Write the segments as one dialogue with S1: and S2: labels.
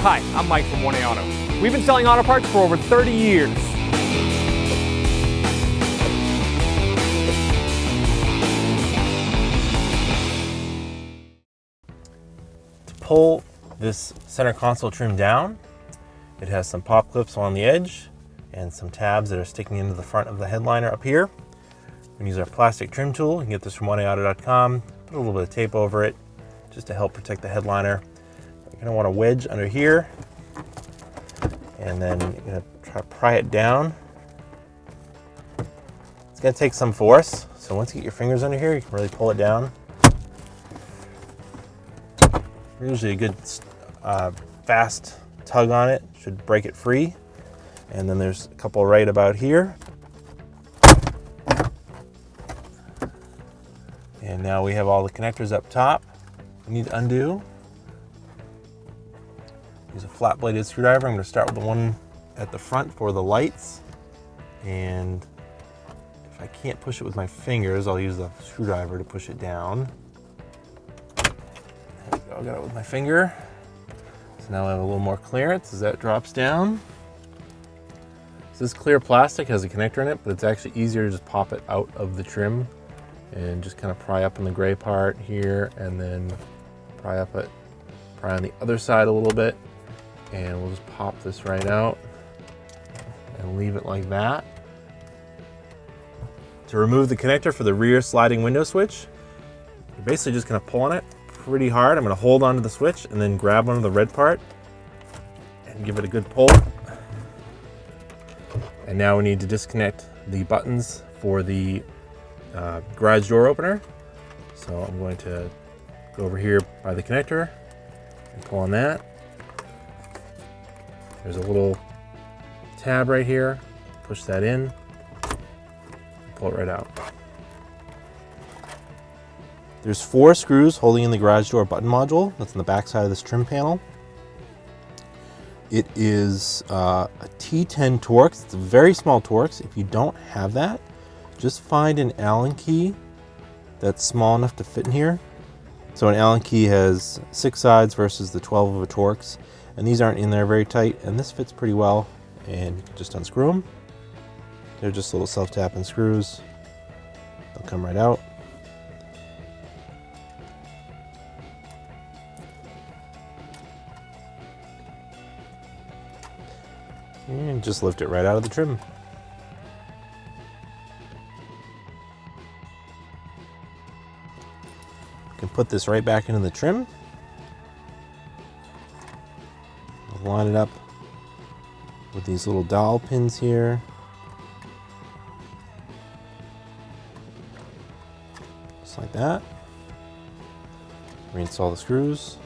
S1: Hi, I'm Mike from 1A Auto. We've been selling auto parts for over 30 years.
S2: To pull this center console trim down, it has some pop clips along the edge and some tabs that are sticking into the front of the headliner up here. We can use our plastic trim tool. You can get this from 1aauto.com. Put a little bit of tape over it just to help protect the headliner. You're going to want a wedge under here, and then you're going to try to pry it down. It's going to take some force, so once you get your fingers under here, you can really pull it down. Usually a good fast tug on it should break it free. And then there's a couple right about here. And now we have all the connectors up top. We need to undo. Use a flat bladed screwdriver. I'm going to start with the one at the front for the lights. And if I can't push it with my fingers, I'll use the screwdriver to push it down. There we go, I got it with my finger. So now I have a little more clearance as that drops down. So this clear plastic has a connector in it, but it's actually easier to just pop it out of the trim and just kind of pry up in the gray part here, and then pry on the other side a little bit, and we'll just pop this right out and leave it like that. To remove the connector for the rear sliding window switch, you're basically just going to pull on it pretty hard. I'm going to hold onto the switch and then grab onto the red part and give it a good pull. And now we need to disconnect the buttons for the garage door opener. So I'm going to go over here by the connector and pull on that. There's a little tab right here. Push that in, pull it right out. There's 4 screws holding in the garage door button module that's on the back side of this trim panel. It is a T10 Torx. It's a very small Torx. If you don't have that, just find an Allen key that's small enough to fit in here. So an Allen key has 6 sides versus the 12 of a Torx, and these aren't in there very tight, and this fits pretty well, and you can just unscrew them. They're just little self-tapping screws. They'll come right out. And just lift it right out of the trim. You can put this right back into the trim. Line it up with these little dowel pins here. Just like that. Reinstall the screws.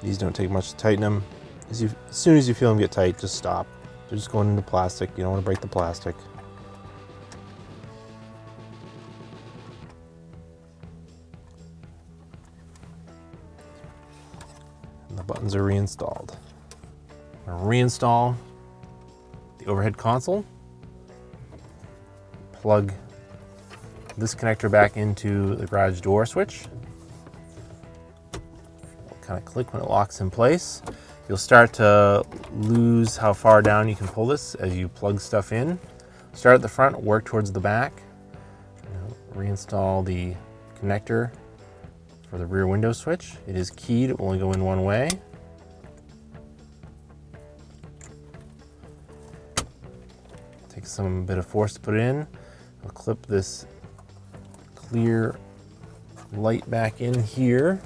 S2: These don't take much to tighten them. As soon as you feel them get tight, just stop. They're just going into plastic. You don't want to break the plastic. And the buttons are reinstalled. I'm going to reinstall the overhead console. Plug this connector back into the garage door switch. It'll kind of click when it locks in place. You'll start to lose how far down you can pull this as you plug stuff in. Start at the front, work towards the back. Reinstall the connector for the rear window switch. It is keyed, it will only go in one way. Takes some bit of force to put it in. I'll clip this clear light back in here.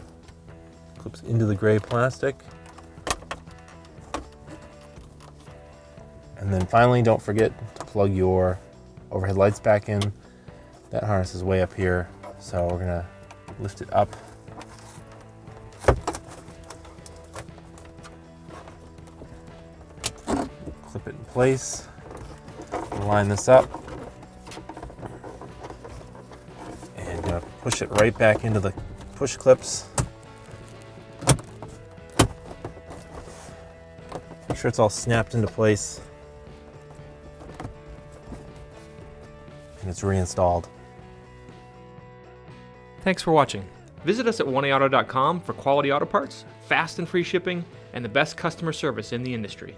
S2: Clips into the gray plastic. And then finally, don't forget to plug your overhead lights back in. That harness is way up here, so we're gonna lift it up. Clip it in place, line this up, and push it right back into the push clips. Make sure it's all snapped into place. And it's reinstalled.
S1: Thanks for watching. Visit us at oneauto.com for quality auto parts, fast and free shipping, and the best customer service in the industry.